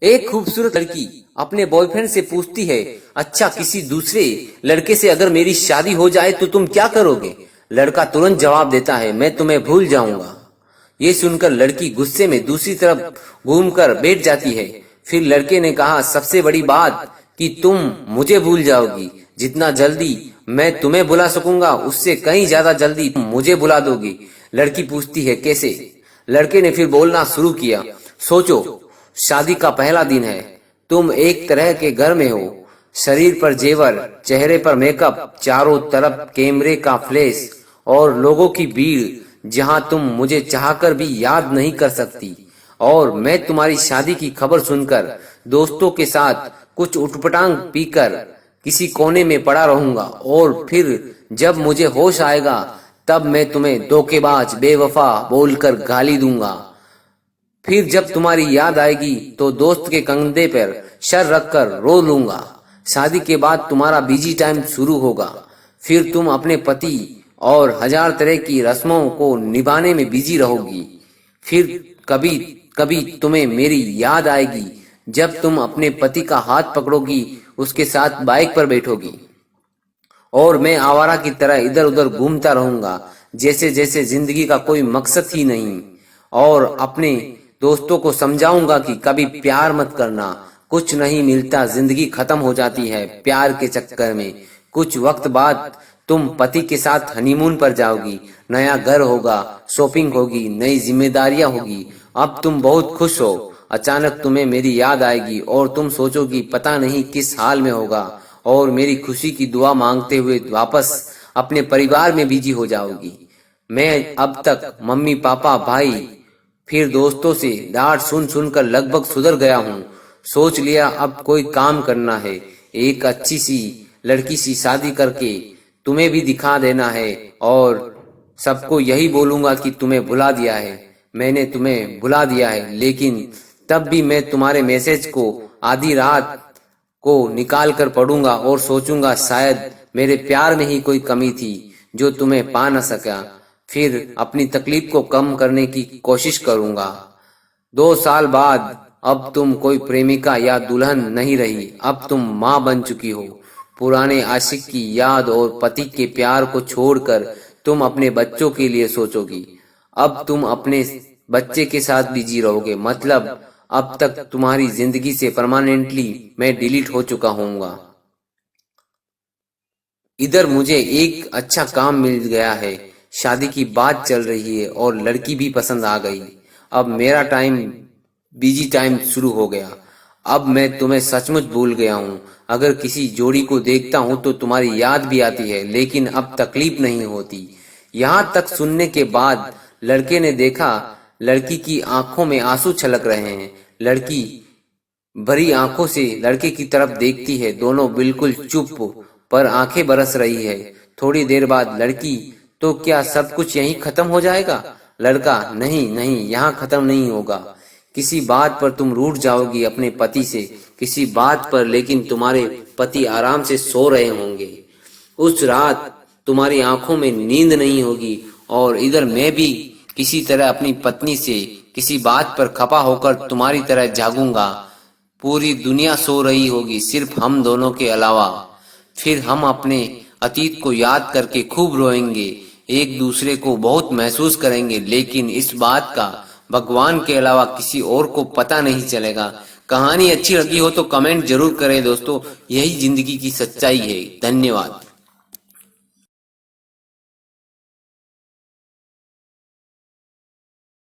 एक खूबसूरत लड़की अपने बॉयफ्रेंड से पूछती है, अच्छा किसी दूसरे लड़के से अगर मेरी शादी हो जाए तो तुम क्या करोगे? लड़का तुरंत जवाब देता है, मैं तुम्हें भूल जाऊंगा। ये सुनकर लड़की गुस्से में दूसरी तरफ घूमकर बैठ जाती है। फिर लड़के ने कहा, सबसे बड़ी बात कि तुम मुझे भूल जाओगी। जितना जल्दी मैं तुम्हें भुला सकूंगा उससे कहीं ज्यादा जल्दी तुम मुझे भुला दोगी। लड़की पूछती है, कैसे? लड़के ने फिर बोलना शुरू किया, सोचो, शादी का पहला दिन है, तुम एक तरह के घर में हो, शरीर पर जेवर, चेहरे पर मेकअप, चारों तरफ कैमरे का फ्लैश और लोगों की भीड़, जहां तुम मुझे चाहकर भी याद नहीं कर सकती। और मैं तुम्हारी शादी की खबर सुनकर दोस्तों के साथ कुछ उटपटांग पीकर किसी कोने में पड़ा रहूंगा और फिर जब मुझे होश आएगा तब मैं तुम्हें धोखेबाज, बेवफा बोलकर गाली दूंगा। फिर जब तुम्हारी याद आएगी तो दोस्त के कंधे पर सर रखकर रो लूंगा। शादी के बाद तुम्हारा बिजी टाइम शुरू होगा। फिर तुम अपने पति और हजार तरह की रस्मों को निभाने में बिजी रहोगी। फिर कभी कभी तुम्हें मेरी याद आएगी जब तुम अपने पति का हाथ पकड़ोगी, उसके साथ बाइक पर बैठोगी और मैं आवारा की तरह इधर उधर घूमता रहूंगा, जैसे जैसे जिंदगी का कोई मकसद ही नहीं। और अपने दोस्तों को समझाऊंगा कि कभी प्यार मत करना, कुछ नहीं मिलता, जिंदगी खत्म हो जाती है प्यार के चक्कर में। कुछ वक्त बाद तुम पति के साथ हनीमून पर जाओगी, नया घर होगा, शॉपिंग होगी, नई जिम्मेदारियां होगी। अब तुम बहुत खुश हो, अचानक तुम्हें मेरी याद आएगी और तुम सोचोगी पता नहीं किस हाल में होगा और मेरी खुशी की दुआ मांगते हुए वापस अपने परिवार में बिजी हो जाओगी। मैं अब तक मम्मी पापा भाई फिर दोस्तों से डांट सुन सुनकर लगभग सुधर गया हूँ। सोच लिया अब कोई काम करना है, एक अच्छी सी लड़की सी शादी करके तुम्हें भी दिखा देना है और सबको यही बोलूंगा कि तुम्हें भुला दिया है, मैंने तुम्हें भुला दिया है। लेकिन तब भी मैं तुम्हारे मैसेज को आधी रात को निकाल कर पढ़ूंगा और सोचूंगा शायद मेरे प्यार में ही कोई कमी थी जो तुम्हें पा न सका। फिर अपनी तकलीफ को कम करने की कोशिश करूंगा। 2 साल बाद अब तुम कोई प्रेमिका या दुल्हन नहीं रही, अब तुम माँ बन चुकी हो। पुराने आशिक की याद और पति के प्यार को छोड़कर तुम अपने बच्चों के लिए सोचोगी। अब तुम अपने बच्चे के साथ बिजी रहोगे, मतलब अब तक तुम्हारी जिंदगी से परमानेंटली मैं डिलीट हो चुका हूँगा। इधर मुझे एक अच्छा काम मिल गया है, शादी की बात चल रही है और लड़की भी पसंद आ गई। अब मेरा बिजी टाइम शुरू हो गया। अब मैं तुम्हें सचमुच भूल गया हूँ। अगर किसी जोड़ी को देखता हूँ तो तुम्हारी याद भी आती है, लेकिन अब तकलीफ नहीं होती। यहाँ तक सुनने के बाद लड़के ने देखा लड़की की आंखों में आंसू छलक रहे हैं। लड़की भरी आंखों से लड़के की तरफ देखती है, दोनों बिल्कुल चुप पर आंखें बरस रही है। थोड़ी देर बाद लड़की, तो क्या सब कुछ यहीं खत्म हो जाएगा? लड़का, नहीं नहीं, यहाँ खत्म नहीं होगा। किसी बात पर तुम रूठ जाओगी अपने पति से, किसी बात पर, लेकिन तुम्हारे पति आराम से सो रहे होंगे। उस रात तुम्हारी आंखों में नींद नहीं होगी और इधर मैं भी किसी तरह अपनी पत्नी से किसी बात पर खपा होकर तुम्हारी तरह जागूंगा। पूरी दुनिया सो रही होगी सिर्फ हम दोनों के अलावा। फिर हम अपने अतीत को याद करके खूब रोएंगे, एक दूसरे को बहुत महसूस करेंगे, लेकिन इस बात का भगवान के अलावा किसी और को पता नहीं चलेगा। कहानी अच्छी लगी हो तो कमेंट जरूर करें दोस्तों, यही जिंदगी की सच्चाई है। धन्यवाद।